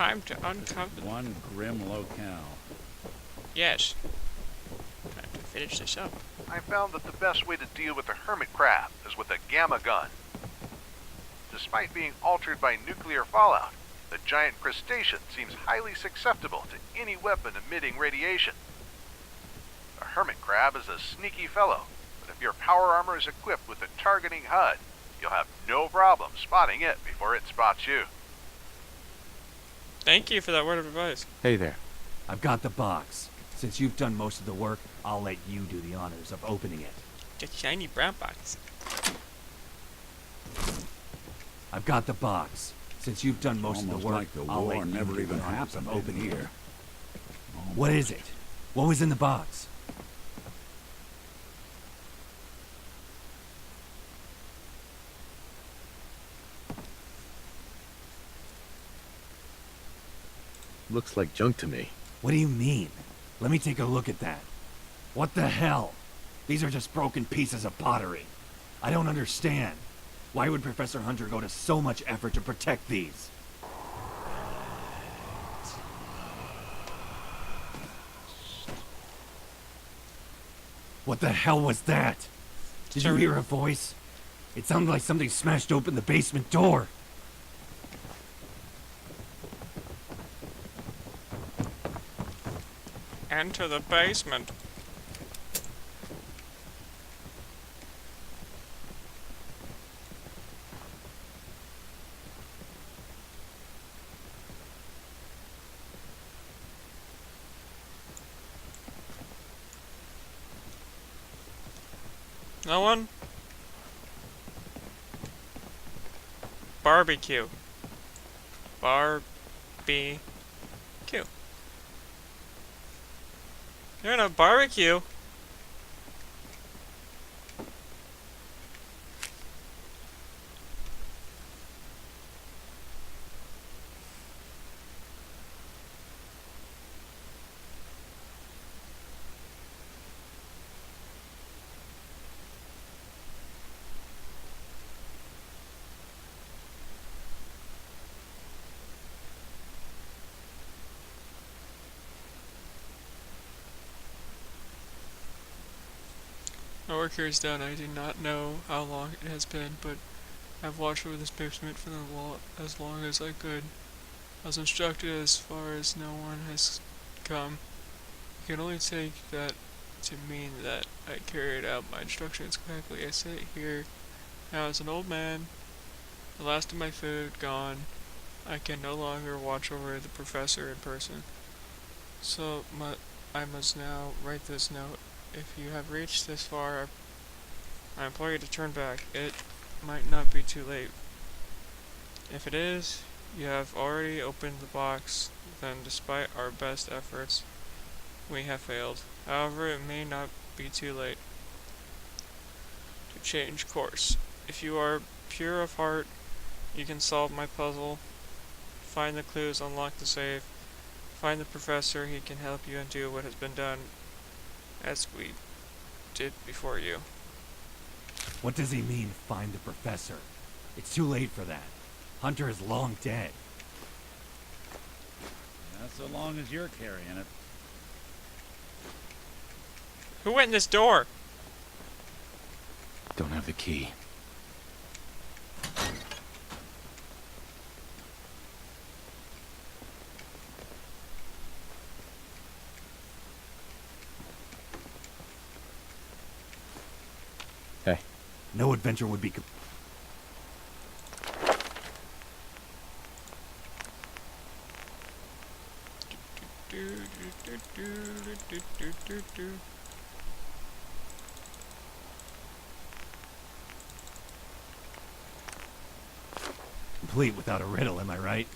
Time to uncover. One grim locale. Yes. Time to finish this up. I found that the best way to deal with the hermit crab is with a gamma gun. Despite being altered by nuclear fallout, the giant crustacean seems highly susceptible to any weapon emitting radiation. The hermit crab is a sneaky fellow, but if your power armor is equipped with a targeting HUD, you'll have no problem spotting it before it spots you. Thank you for that word of advice. Hey there. I've got the box. Since you've done most of the work, I'll let you do the honors of opening it. The shiny brown box. I've got the box. Since you've done most Almost of the work, like the I'll war let you never do even the honors happened of opening here. it. What is it? What was in the box? Looks like junk to me. What do you mean? Let me take a look at that. What the hell? These are just broken pieces of pottery. I don't understand. Why would Professor Hunter go to so much effort to protect these? What the hell was that? Did you hear a voice? It sounded like something smashed open the basement door. Enter the basement. No one? Barbecue. Barbecue. You're in a barbecue. My work here is done. I do not know how long it has been, but I've watched over this basement for as long as I could. I was instructed as far as no one has come. You can only take that to mean that I carried out my instructions correctly. I sit here now as an old man, the last of my food gone. I can no longer watch over the professor in person. So I must now write this note. If you have reached this far, I implore you to turn back. It might not be too late. If it is, you have already opened the box, then despite our best efforts, we have failed. However, it may not be too late to change course. If you are pure of heart, you can solve my puzzle, find the clues, unlock the safe, find the professor. He can help you undo what has been done as we did before you. What does he mean, find the professor? It's too late for that. Hunter is long dead. Not so long as you're carrying it. Who went in this door? Don't have the key. Hey. No adventure would be complete without a riddle, am I right?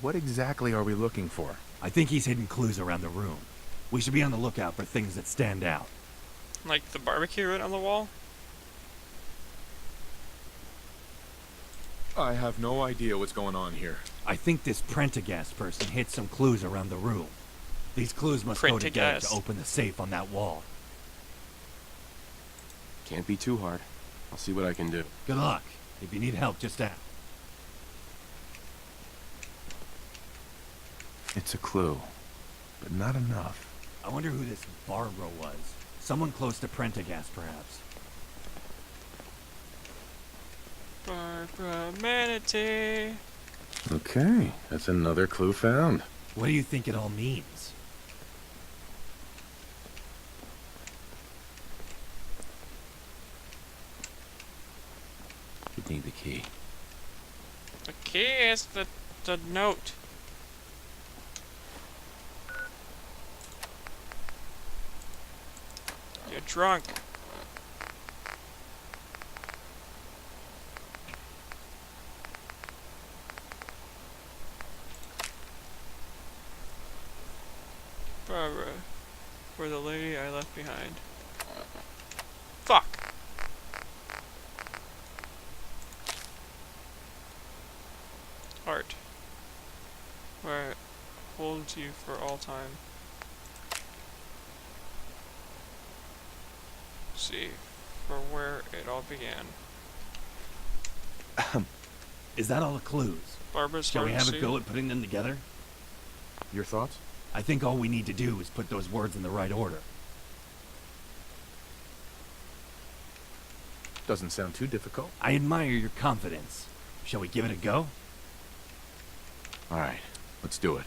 What exactly are we looking for? I think he's hidden clues around the room. We should be on the lookout for things that stand out. Like the barbecue written on the wall? I have no idea what's going on here. I think this Prendergast person hid some clues around the room. These clues must go together to Prendergast. open the safe on that wall. Can't be too hard. I'll see what I can do. Good luck. If you need help, just ask. It's a clue, but not enough. I wonder who this Barbara was. Someone close to Prendergast, perhaps. Barbara Manatee. Okay, that's another clue found. What do you think it all means? You'd need the key. The key is the note. You're drunk. Barbara, for the lady I left behind. Fuck! Art. Where it holds you for all time. See, for where it all began. Is that all the clues? Barbara's Shall we hard to have a see. go at putting them together? Your thoughts? I think all we need to do is put those words in the right order. Doesn't sound too difficult. I admire your confidence. Shall we give it a go? All right, let's do it.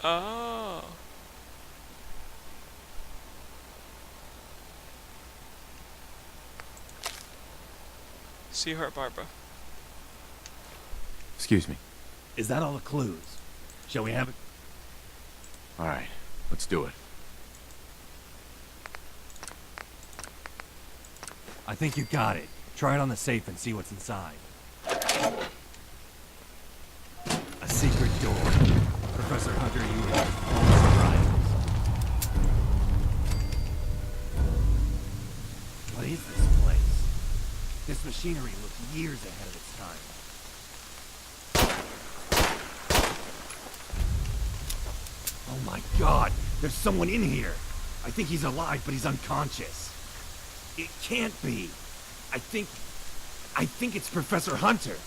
Oh. Seahart Barbara. Excuse me. Is that all the clues? Shall we have it? All right, let's do it. I think you got it. Try it on the safe and see what's inside. A secret door. Professor Hunter, you have no surprises. What is this place? This machinery looks years ahead of its time. Oh my god, there's someone in here. I think he's alive, but he's unconscious. It can't be. I think it's Professor Hunter.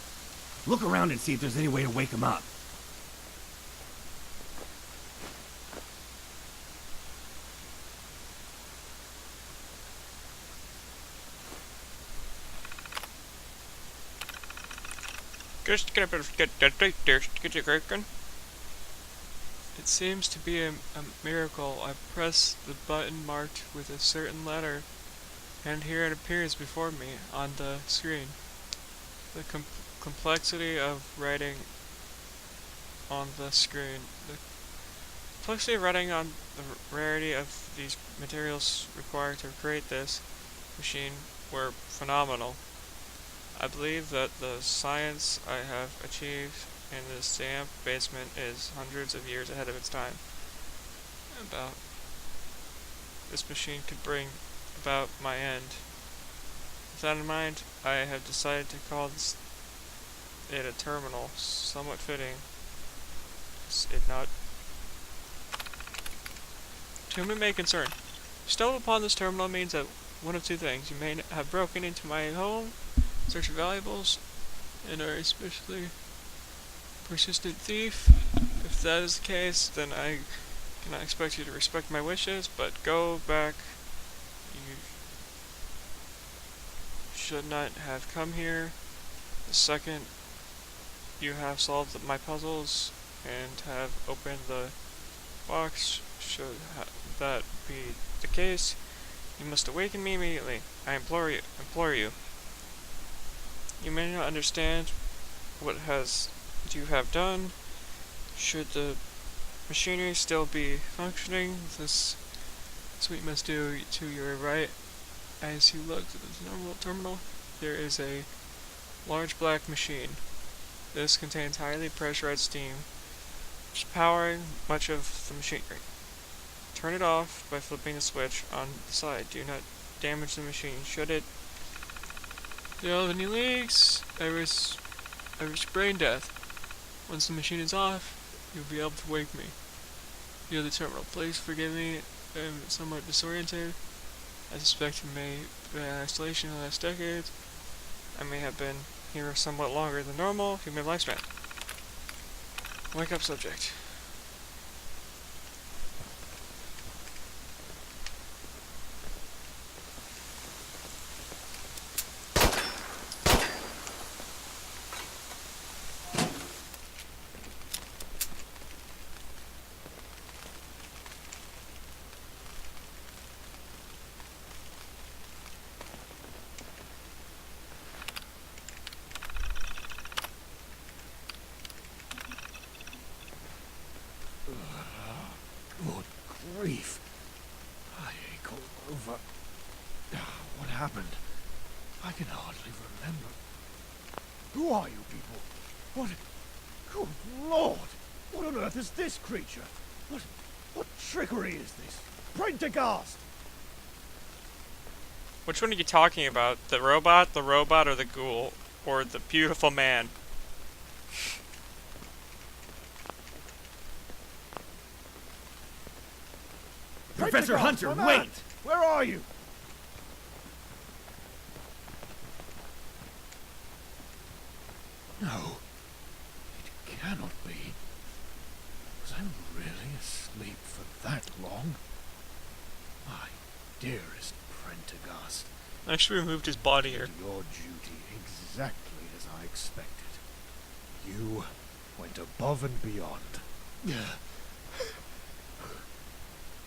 Look around and see if there's any way to wake him up. It seems to be a miracle. I press the button marked with a certain letter, and here it appears before me on the screen. The complexity of writing on the screen. The complexity of writing on the rarity of these materials required to create this machine were phenomenal. I believe that the science I have achieved in this damp basement is hundreds of years ahead of its time. About this machine could bring about my end. With that in mind, I have decided to call it a terminal, somewhat fitting. Is it not? To whom it may concern, stumbled upon this terminal means that one of two things. You may have broken into my home, search for valuables, and are especially persistent thief. If that is the case, then I cannot expect you to respect my wishes, but go back. You should not have come here. The second you have solved my puzzles and have opened the box, should that be the case, you must awaken me immediately. I implore you. You may not understand what you have done. Should the machinery still be functioning, this is what you must do. To your right, as you look at the normal terminal, there is a large black machine. This contains highly pressurized steam, which is powering much of the machinery. Turn it off by flipping the switch on the side. Do not damage the machine. Should it have any leaks, I risk brain death. Once the machine is off, you'll be able to wake me. You have the terminal. Please forgive me. I'm somewhat disoriented. I suspect it may have been in isolation in the last decades. I may have been here somewhat longer than normal human lifespan. Wake up, subject. Good grief. I ache all over. What happened? I can hardly remember. Who are you people? What? Good Lord! What on earth is this creature? What trickery is this? Prendergast! Which one are you talking about? The robot, or the ghoul, or the beautiful man? Professor Hunter, my man! wait! Where are you? No. It cannot be. Was I really asleep for that long? My dearest Prendergast, I actually removed his body here. did your duty exactly as I expected. You went above and beyond.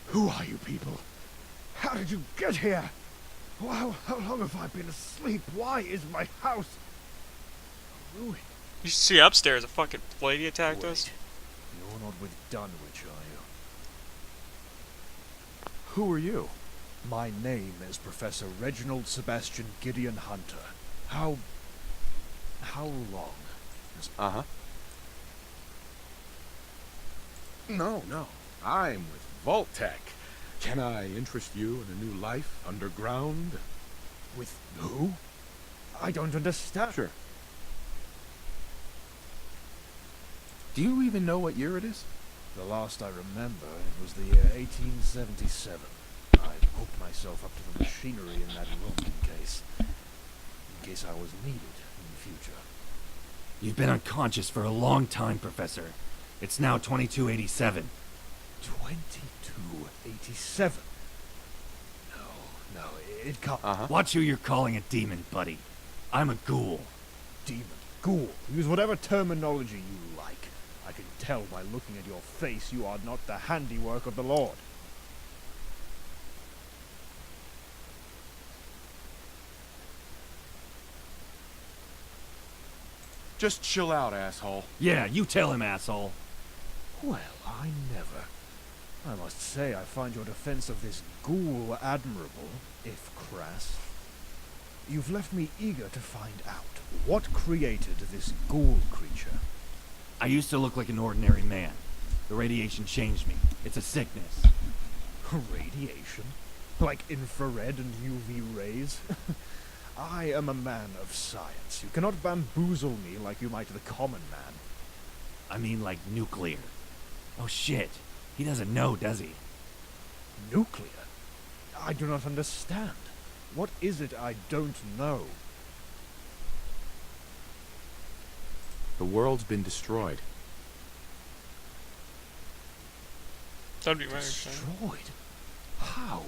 Who are you people? How did you get here? How long have I been asleep? Why is my house a ruin? You should see upstairs. A fucking lady attacked us. You're not with Dunwich, are you? Who are you? My name is Professor Reginald Sebastian Gideon Hunter. How long? Uh-huh. No. I'm with Vault-Tech. Can I interest you in a new life underground? With who? I don't understand. Sure. Do you even know what year it is? The last I remember, it was the year 1877. I hooked myself up to the machinery in that room in case I was needed in the future. You've been unconscious for a long time, Professor. It's now 2287. 2287? No, it can't. Uh-huh. Watch who you're calling a demon, buddy. I'm a ghoul. Demon, ghoul, use whatever terminology you like. I can tell by looking at your face you are not the handiwork of the Lord. Just chill out, asshole. Yeah, you tell him, asshole. Well, I never. I must say I find your defense of this ghoul admirable, if crass. You've left me eager to find out what created this ghoul creature. I used to look like an ordinary man. The radiation changed me. It's a sickness. Radiation? Like infrared and UV rays? I am a man of science. You cannot bamboozle me like you might the common man. I mean like nuclear. Oh shit. He doesn't know, does he? Nuclear? I do not understand. What is it I don't know? The world's been destroyed. That'd be my understanding. Destroyed? How?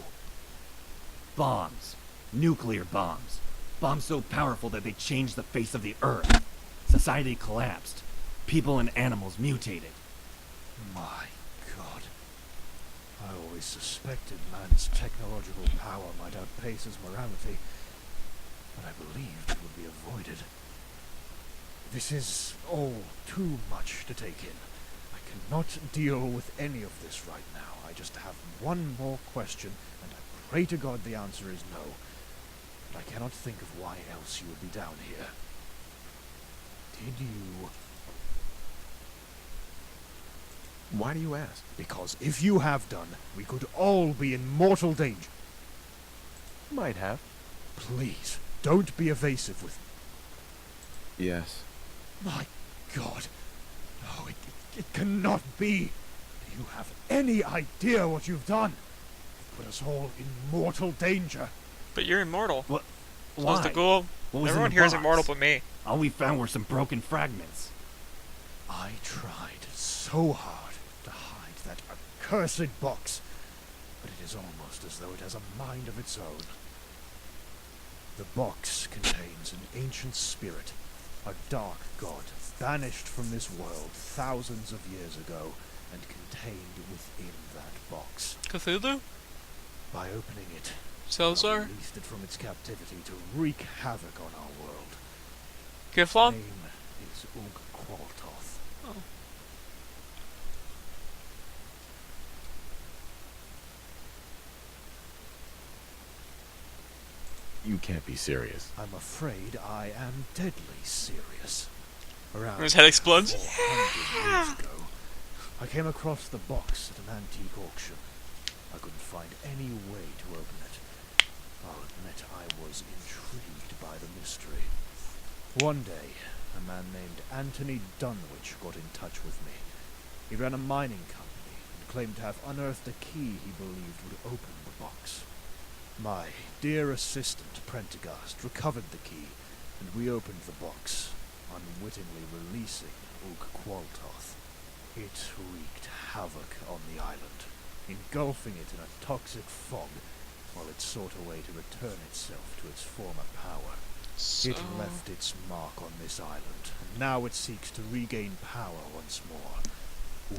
Bombs. Nuclear bombs. Bombs so powerful that they changed the face of the Earth. Society collapsed. People and animals mutated. My God. I always suspected man's technological power might outpace his morality, but I believed it would be avoided. This is all too much to take in. I cannot deal with any of this right now. I just have one more question, and I pray to God the answer is no. But I cannot think of why else you would be down here. Did you Why do you ask? Because if you have done, we could all be in mortal danger. Might have. Please, don't be evasive with me. Yes. My God. No, it cannot be. Do you have any idea what you've done? You've put us all in mortal danger. But you're immortal. What? So Why? is the goal. What was in Everyone the here is box? immortal but me. All we found were some broken fragments. I tried so hard to hide that accursed box, but it is almost as though it has a mind of its own. The box contains an ancient spirit, a dark god, banished from this world thousands of years ago, and contained within that box. Cthulhu? By opening it, I Salazar? released it from its captivity to wreak havoc on our world. His Giflon? name is Ug Qualtoth. Oh. You can't be serious. I'm afraid I am deadly serious. Around His head explodes. 400 years ago, I came across the box at an antique auction. I couldn't find any way to open it. I'll admit I was intrigued by the mystery. One day, a man named Anthony Dunwich got in touch with me. He ran a mining company and claimed to have unearthed a key he believed would open the box. My dear assistant, Prendergast, recovered the key, and we opened the box, unwittingly releasing Ug Qualtoth. It wreaked havoc on the island, engulfing it in a toxic fog, while it sought a way to return itself to its former power. So... It left its mark on this island, and now it seeks to regain power once more.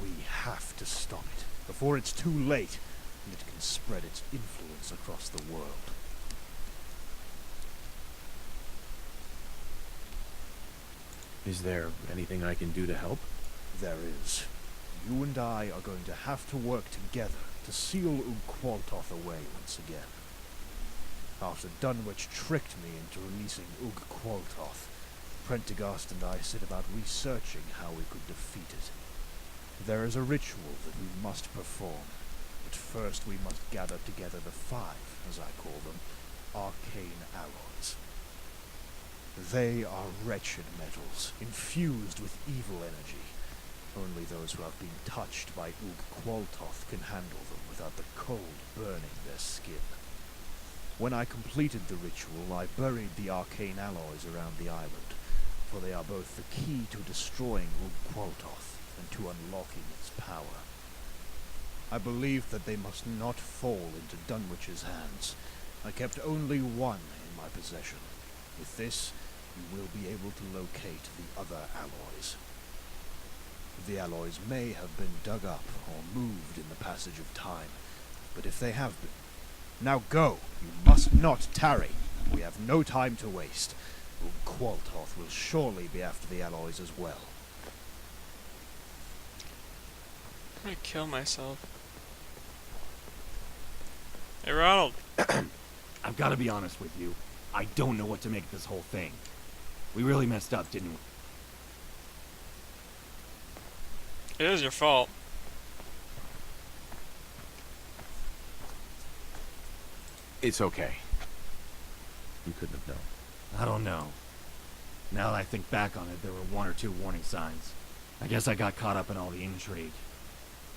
We have to stop it, before it's too late, and it can spread its influence across the world. Is there anything I can do to help? There is. You and I are going to have to work together to seal Ug Qualtoth away once again. After Dunwich tricked me into releasing Ug Qualtoth, Prendergast and I set about researching how we could defeat it. There is a ritual that we must perform, but first we must gather together the 5, as I call them, arcane alloys. They are wretched metals, infused with evil energy. Only those who have been touched by Ug Qualtoth can handle them without the cold burning their skin. When I completed the ritual, I buried the arcane alloys around the island, for they are both the key to destroying Ug Qualtoth and to unlocking its power. I believed that they must not fall into Dunwich's hands. I kept only one in my possession. With this, you will be able to locate the other alloys. The alloys may have been dug up or moved in the passage of time, but if they have been, now go! You must not tarry! We have no time to waste. Ug Qualtoth will surely be after the alloys as well. I'm gonna kill myself. Hey, Ronald. I've got to be honest with you. I don't know what to make of this whole thing. We really messed up, didn't we? It is your fault. It's okay. You couldn't have known. I don't know. Now that I think back on it, there were 1 or 2 warning signs. I guess I got caught up in all the intrigue.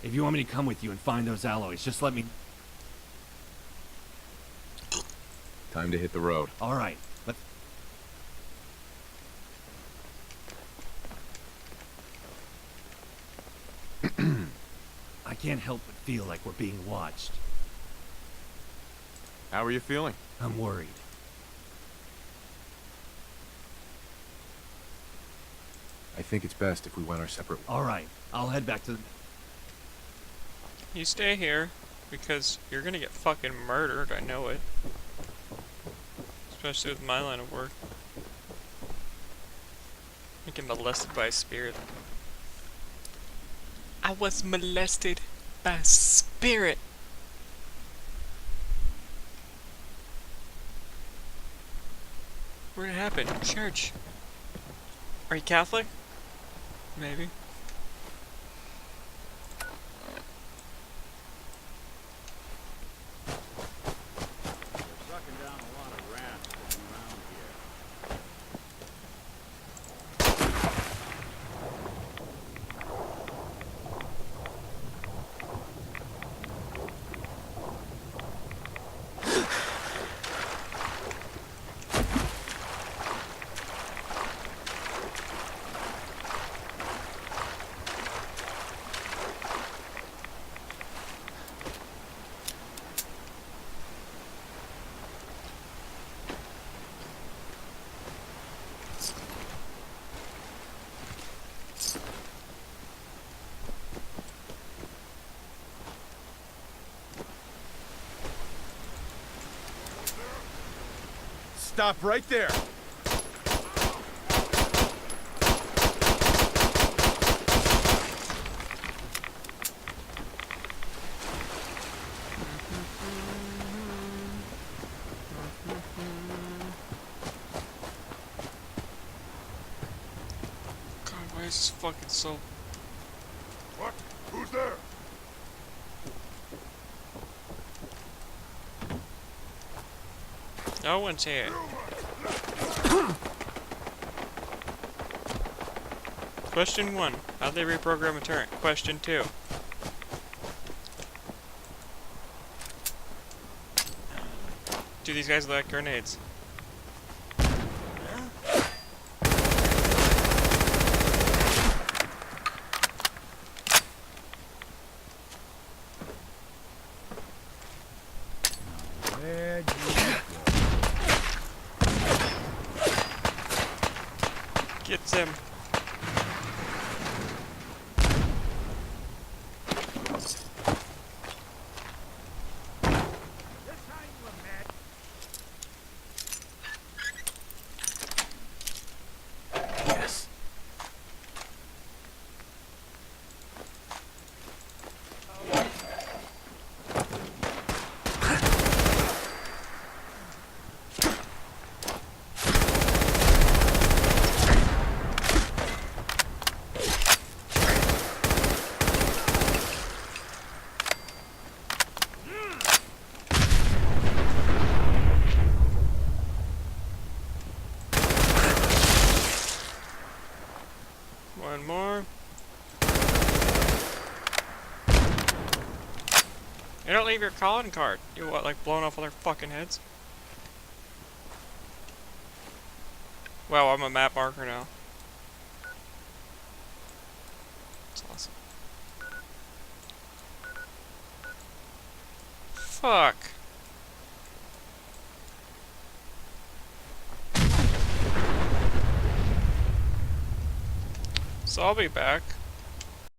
If you want me to come with you and find those alloys, just let me... Time to hit the road. All right, let's... I can't help but feel like we're being watched. How are you feeling? I'm worried. I think it's best if we went our separate ways. All right, I'll head back to the... You stay here, because you're gonna get fucking murdered, I know it. Especially with my line of work. I get molested by a spirit. I was molested by a spirit. Where'd it happen? Church. Are you Catholic? Maybe. Stop right there. God, why is this fucking so... What? Who's there? No one's here. Question 1. How'd they reprogram a turret? Question 2. Do these guys like grenades? Where'd you go? Gets him. Yes. One more. You don't leave your calling card. You what, like blowing off all their fucking heads? Wow, I'm a map marker now. That's awesome. Fuck. So I'll be back.